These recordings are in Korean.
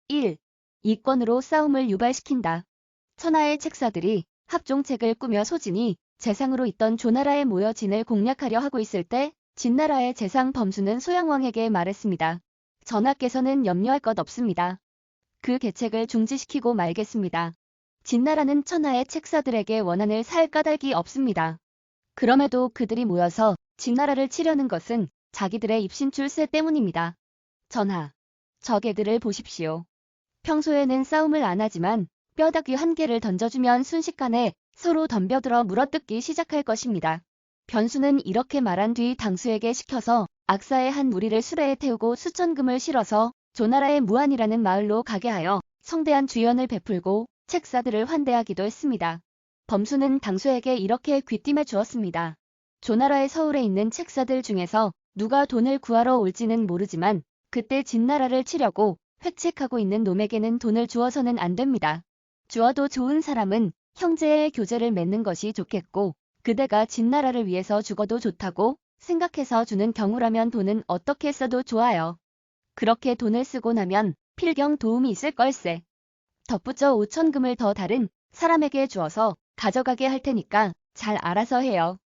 1. 이권으로 싸움을 유발시킨다. 천하의 책사들이 합종책을 꾸며 소진이 재상으로 있던 조나라에 모여 진을 공략하려 하고 있을 때 진나라의 재상 범수는 소양왕에게 말했습니다. 전하께서는 염려할 것 없습니다. 그 계책을 중지시키고 말겠습니다. 진나라는 천하의 책사들에게 원한을 살 까닭이 없습니다. 그럼에도 그들이 모여서 진나라를 치려는 것은 자기들의 입신출세 때문입니다. 전하, 저개들을 보십시오. 평소에는 싸움을 안 하지만 뼈다귀 한 개를 던져주면 순식간에 서로 덤벼들어 물어뜯기 시작할 것입니다. 변수는 이렇게 말한 뒤 당수에게 시켜서 악사의 한 무리를 수레에 태우고 수천금을 실어서 조나라의 무안이라는 마을로 가게 하여 성대한 주연을 베풀고 책사들을 환대하기도 했습니다. 범수는 당수에게 이렇게 귀띔해 주었습니다. 조나라의 서울에 있는 책사들 중에서 누가 돈을 구하러 올지는 모르지만 그때 진나라를 치려고 획책하고 있는 놈에게는 돈을 주어서는 안 됩니다. 주어도 좋은 사람은 형제의 교제를 맺는 것이 좋겠고 그대가 진나라를 위해서 죽어도 좋다고 생각해서 주는 경우라면 돈은 어떻게 써도 좋아요. 그렇게 돈을 쓰고 나면 필경 도움이 있을 걸세. 덧붙여 5천금을 더 다른 사람에게 주어서 가져가게 할 테니까 잘 알아서 해요.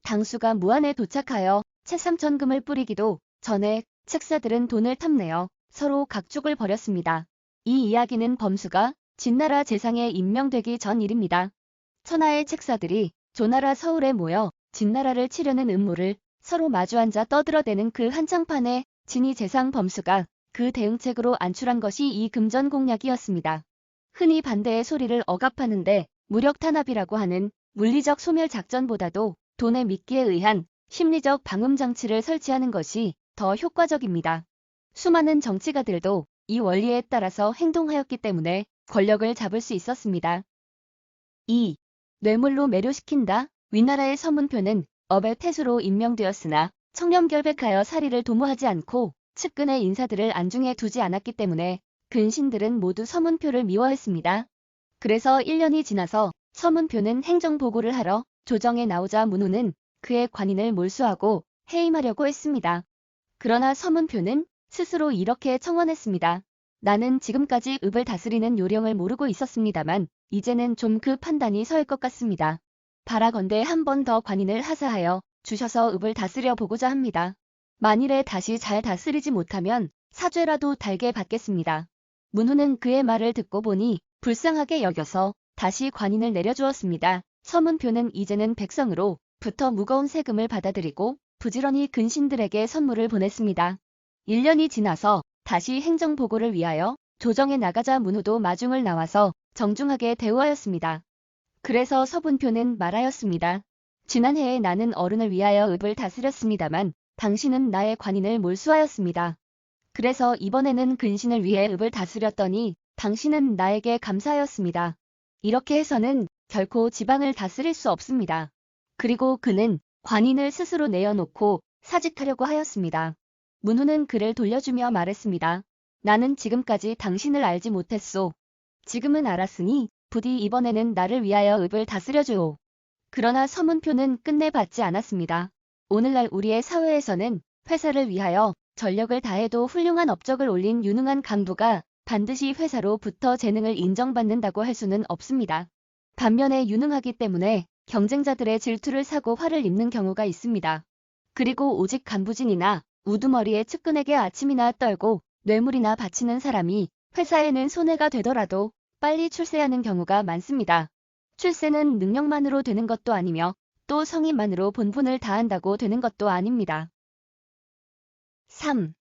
당수가 무안에 도착하여 채 3천금을 뿌리기도 전에 책사들은 돈을 탐내어 서로 각축을 벌였습니다. 이 이야기는 범수가 진나라 재상에 임명되기 전 일입니다. 천하의 책사들이 조나라 서울에 모여 진나라를 치려는 음모를 서로 마주 앉아 떠들어대는 그 한창판에 진이 재상 범수가 그 대응책으로 안출한 것이 이 금전 공략이었습니다. 흔히 반대의 소리를 억압하는데 무력 탄압이라고 하는 물리적 소멸 작전보다도 돈의 미끼에 의한 심리적 방음 장치를 설치하는 것이 더 효과적입니다. 수많은 정치가들도 이 원리에 따라서 행동하였기 때문에 권력을 잡을 수 있었습니다. 2. 뇌물로 매료시킨다. 위나라의 서문표는 업의 태수로 임명되었으나 청렴결백하여 사리를 도모하지 않고 측근의 인사들을 안중에 두지 않았기 때문에 근신들은 모두 서문표를 미워했습니다. 그래서 1년이 지나서 서문표는 행정보고를 하러 조정에 나오자 문후는 그의 관인을 몰수하고 해임하려고 했습니다. 그러나 서문표는 스스로 이렇게 청원했습니다. 나는 지금까지 읍을 다스리는 요령을 모르고 있었습니다만 이제는 좀 그 판단이 설 것 같습니다. 바라건대 한 번 더 관인을 하사하여 주셔서 읍을 다스려 보고자 합니다. 만일에 다시 잘 다스리지 못하면 사죄라도 달게 받겠습니다. 문후는 그의 말을 듣고 보니 불쌍하게 여겨서 다시 관인을 내려주었습니다. 서문표는 이제는 백성으로 부터 무거운 세금을 받아들이고 부지런히 근신들에게 선물을 보냈습니다. 1년이 지나서 다시 행정보고를 위하여 조정에 나가자 문후도 마중을 나와서 정중하게 대우하였습니다. 그래서 서분표는 말하였습니다. 지난해에 나는 어른을 위하여 읍을 다스렸습니다만 당신은 나의 관인을 몰수하였습니다. 그래서 이번에는 근신을 위해 읍을 다스렸더니 당신은 나에게 감사하였습니다. 이렇게 해서는 결코 지방을 다스릴 수 없습니다. 그리고 그는 관인을 스스로 내어놓고 사직하려고 하였습니다. 문후는 그를 돌려주며 말했습니다. 나는 지금까지 당신을 알지 못했소. 지금은 알았으니 부디 이번에는 나를 위하여 읍을 다스려주오. 그러나 서문표는 끝내 받지 않았습니다. 오늘날 우리의 사회에서는 회사를 위하여 전력을 다해도 훌륭한 업적을 올린 유능한 간부가 반드시 회사로부터 재능을 인정받는다고 할 수는 없습니다. 반면에 유능하기 때문에 경쟁자들의 질투를 사고 화를 입는 경우가 있습니다. 그리고 오직 간부진이나 우두머리의 측근에게 아침이나 떨고 뇌물이나 바치는 사람이 회사에는 손해가 되더라도 빨리 출세하는 경우가 많습니다. 출세는 능력만으로 되는 것도 아니며 또 성의만으로 본분을 다한다고 되는 것도 아닙니다. 3.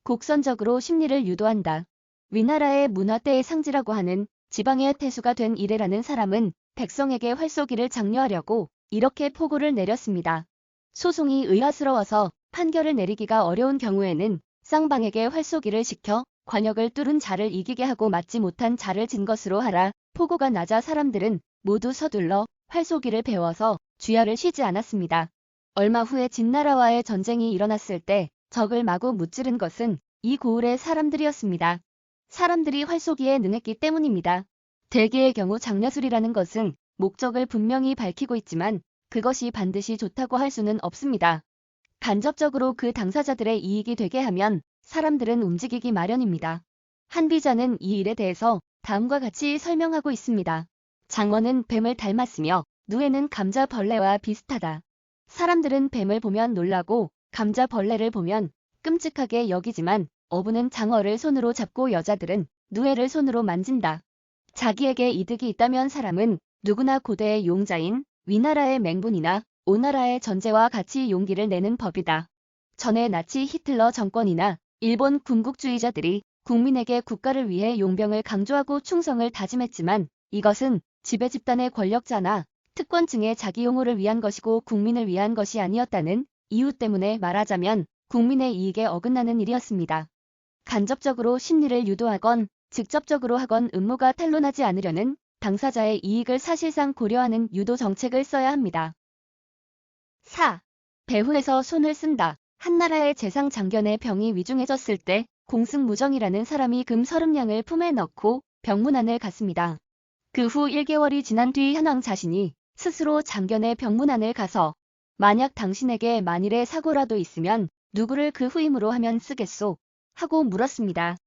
곡선적으로 심리를 유도한다. 위나라의 문화대의 상지라고 하는 지방의 태수가 된 이래라는 사람은 백성에게 활쏘기를 장려하려고 이렇게 포고를 내렸습니다. 소송이 의아스러워서 판결을 내리기가 어려운 경우에는 쌍방에게 활쏘기를 시켜 관역을 뚫은 자를 이기게 하고 맞지 못한 자를 진 것으로 하라. 포고가 나자 사람들은 모두 서둘러 활쏘기를 배워서 주야를 쉬지 않았습니다. 얼마 후에 진나라와의 전쟁이 일어났을 때 적을 마구 무찌른 것은 이 고을의 사람들이었습니다. 사람들이 활쏘기에 능했기 때문입니다. 대개의 경우 장려술이라는 것은 목적을 분명히 밝히고 있지만 그것이 반드시 좋다고 할 수는 없습니다. 간접적으로 그 당사자들의 이익이 되게 하면 사람들은 움직이기 마련입니다. 한비자는 이 일에 대해서 다음과 같이 설명하고 있습니다. 장어는 뱀을 닮았으며 누에는 감자벌레와 비슷하다. 사람들은 뱀을 보면 놀라고 감자벌레를 보면 끔찍하게 여기지만 어부는 장어를 손으로 잡고 여자들은 누에를 손으로 만진다. 자기에게 이득이 있다면 사람은 누구나 고대의 용자인 위나라의 맹분이나 오나라의 전제와 같이 용기를 내는 법이다. 전에 나치 히틀러 정권이나 일본 군국주의자들이 국민에게 국가를 위해 용병을 강조하고 충성을 다짐했지만 이것은 지배 집단의 권력자나 특권층의 자기 용호를 위한 것이고 국민을 위한 것이 아니었다는 이유 때문에 말하자면 국민의 이익에 어긋나는 일이었습니다. 간접적으로 심리를 유도하건 직접적으로 하건 음모가 탄로나지 않으려는 당사자의 이익을 사실상 고려하는 유도 정책을 써야 합니다. 4. 배후에서 손을 쓴다. 한나라의 재상 장견의 병이 위중해졌을 때 공승무정이라는 사람이 금 30냥을 품에 넣고 병문안을 갔습니다. 그 후 1개월이 지난 뒤 현왕 자신이 스스로 장견의 병문안을 가서 만약 당신에게 만일의 사고라도 있으면 누구를 그 후임으로 하면 쓰겠소? 하고 물었습니다.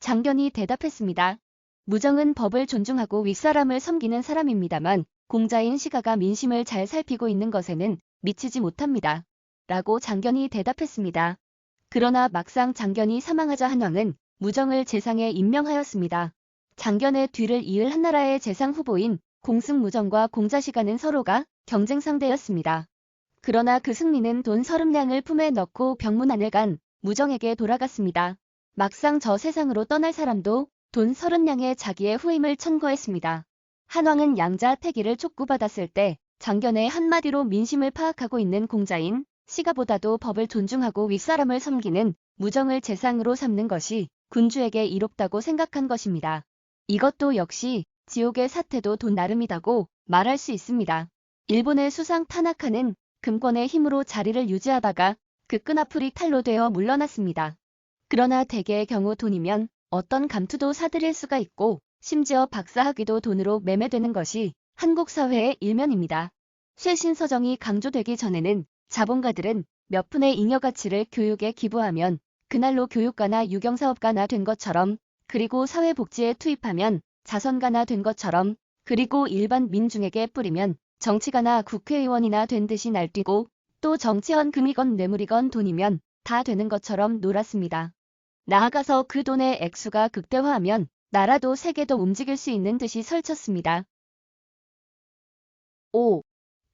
장견이 대답했습니다. 무정은 법을 존중하고 윗사람을 섬기는 사람입니다만 공자인 시가가 민심을 잘 살피고 있는 것에는 미치지 못합니다. 라고 장견이 대답했습니다. 그러나 막상 장견이 사망하자 한왕은 무정을 재상에 임명하였습니다. 장견의 뒤를 이을 한나라의 재상 후보인 공승무정과 공자시가는 서로가 경쟁 상대였습니다. 그러나 그 승리는 돈 30냥을 품에 넣고 병문안을 간 무정에게 돌아갔습니다. 막상 저 세상으로 떠날 사람도 돈 30냥에 자기의 후임을 청구했습니다. 한왕은 양자 태기를 촉구받았을 때 장견의 한마디로 민심을 파악하고 있는 공자인 시가보다도 법을 존중하고 윗사람을 섬기는 무정을 재상으로 삼는 것이 군주에게 이롭다고 생각한 것입니다. 이것도 역시 지옥의 사태도 돈 나름이다고 말할 수 있습니다. 일본의 수상 타나카는 금권의 힘으로 자리를 유지하다가 그 끈앞풀이 탈로 되어 물러났습니다. 그러나 대개의 경우 돈이면 어떤 감투도 사들일 수가 있고 심지어 박사학위도 돈으로 매매되는 것이 한국 사회의 일면입니다. 쇄신서정이 강조되기 전에는 자본가들은 몇 푼의 잉여가치를 교육에 기부하면 그날로 교육가나 유경사업가나 된 것처럼 그리고 사회복지에 투입하면 자선가나 된 것처럼 그리고 일반 민중에게 뿌리면 정치가나 국회의원이나 된 듯이 날뛰고 또 정치헌 금이건 뇌물이건 돈이면 다 되는 것처럼 놀았습니다. 나아가서 그 돈의 액수가 극대화하면 나라도 세계도 움직일 수 있는 듯이 설쳤습니다. 5.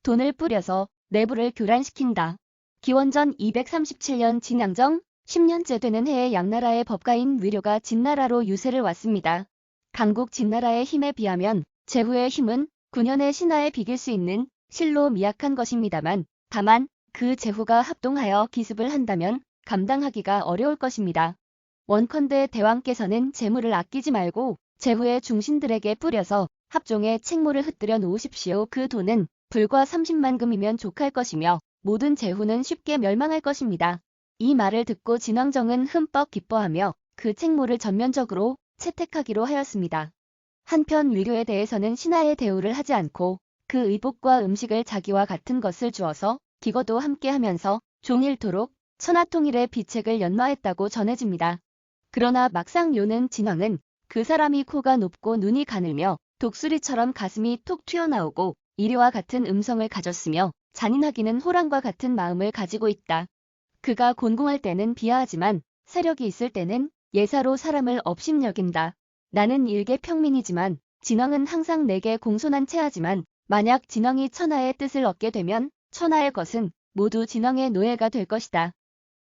돈을 뿌려서 내부를 교란시킨다. 기원전 237년 진양정 10년째 되는 해에 양나라의 법가인 위료가 진나라로 유세를 왔습니다. 강국 진나라의 힘에 비하면 제후의 힘은 9년의 신하에 비길 수 있는 실로 미약한 것입니다만 다만 그 제후가 합동하여 기습을 한다면 감당하기가 어려울 것입니다. 원컨대 대왕께서는 재물을 아끼지 말고 제후의 중신들에게 뿌려서 합종의 책무를 흩뜨려 놓으십시오. 그 돈은 불과 30만 금이면 족할 것이며 모든 제후는 쉽게 멸망할 것입니다. 이 말을 듣고 진왕정은 흠뻑 기뻐하며 그 책무를 전면적으로 채택하기로 하였습니다. 한편 위료에 대해서는 신하의 대우를 하지 않고 그 의복과 음식을 자기와 같은 것을 주어서 기거도 함께 하면서 종일토록 천하통일의 비책을 연마했다고 전해집니다. 그러나 막상 요는 진왕은 그 사람이 코가 높고 눈이 가늘며 독수리처럼 가슴이 톡 튀어나오고 이리와 같은 음성을 가졌으며 잔인하기는 호랑과 같은 마음을 가지고 있다. 그가 곤궁할 때는 비하하지만 세력이 있을 때는 예사로 사람을 업신여긴다. 나는 일개 평민이지만 진왕은 항상 내게 공손한 체하지만 만약 진왕이 천하의 뜻을 얻게 되면 천하의 것은 모두 진왕의 노예가 될 것이다.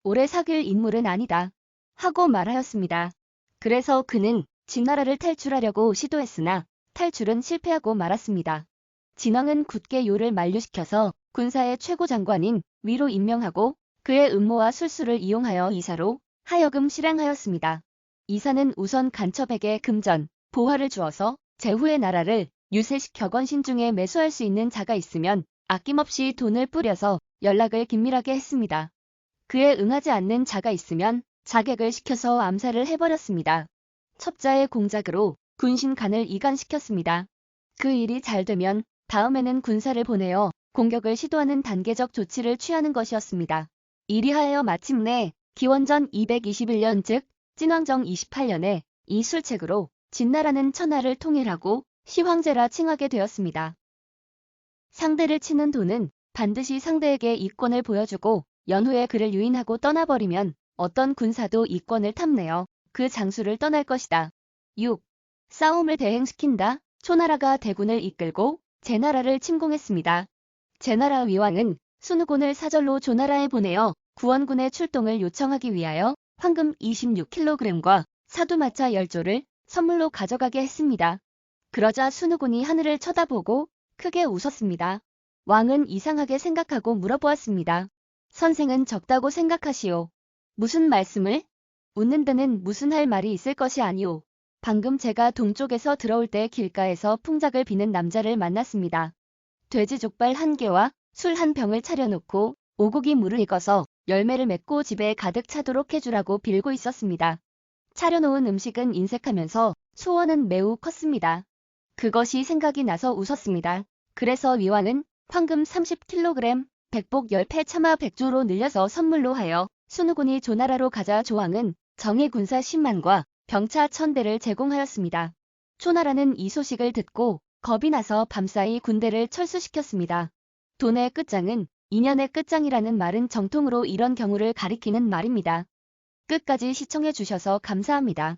오래 사귈 인물은 아니다. 하고 말하였습니다. 그래서 그는 진나라를 탈출하려고 시도했으나 탈출은 실패하고 말았습니다. 진왕은 굳게 요를 만류시켜서 군사의 최고 장관인 위로 임명하고 그의 음모와 술수를 이용하여 이사로 하여금 실행하였습니다. 이사는 우선 간첩에게 금전, 보화를 주어서 제후의 나라를 유세시켜 건신 중에 매수할 수 있는 자가 있으면 아낌없이 돈을 뿌려서 연락을 긴밀하게 했습니다. 그에 응하지 않는 자가 있으면 자객을 시켜서 암살을 해버렸습니다. 첩자의 공작으로 군신간을 이간시켰습니다. 그 일이 잘 되면 다음에는 군사를 보내어 공격을 시도하는 단계적 조치를 취하는 것이었습니다. 이리하여 마침내 기원전 221년 즉 진왕정 28년에 이 술책으로 진나라는 천하를 통일하고 시황제라 칭하게 되었습니다. 상대를 치는 도는 반드시 상대에게 이권을 보여주고 연후에 그를 유인하고 떠나버리면 어떤 군사도 이권을 탐내어 그 장수를 떠날 것이다. 6. 싸움을 대행시킨다. 초나라가 대군을 이끌고 제나라를 침공했습니다. 제나라 위왕은 순우군을 사절로 조나라에 보내어 구원군의 출동을 요청하기 위하여 황금 26kg과 사두마차 10조를 선물로 가져가게 했습니다. 그러자 순우군이 하늘을 쳐다보고 크게 웃었습니다. 왕은 이상하게 생각하고 물어보았습니다. 선생은 적다고 생각하시오. 무슨 말씀을? 웃는 데는 무슨 할 말이 있을 것이 아니오. 방금 제가 동쪽에서 들어올 때 길가에서 풍작을 비는 남자를 만났습니다. 돼지 족발 1개와 술 1병을 차려놓고 오곡이 물을 익어서 열매를 맺고 집에 가득 차도록 해주라고 빌고 있었습니다. 차려놓은 음식은 인색하면서 소원은 매우 컸습니다. 그것이 생각이 나서 웃었습니다. 그래서 위왕은 황금 30kg, 백복 10패 차마 100조로 늘려서 선물로 하여 순우군이 조나라로 가자 조왕은 정예 군사 10만과 병차 1000대를 제공하였습니다. 초나라는 이 소식을 듣고 겁이 나서 밤사이 군대를 철수시켰습니다. 돈의 끝장은 인연의 끝장이라는 말은 정통으로 이런 경우를 가리키는 말입니다. 끝까지 시청해주셔서 감사합니다.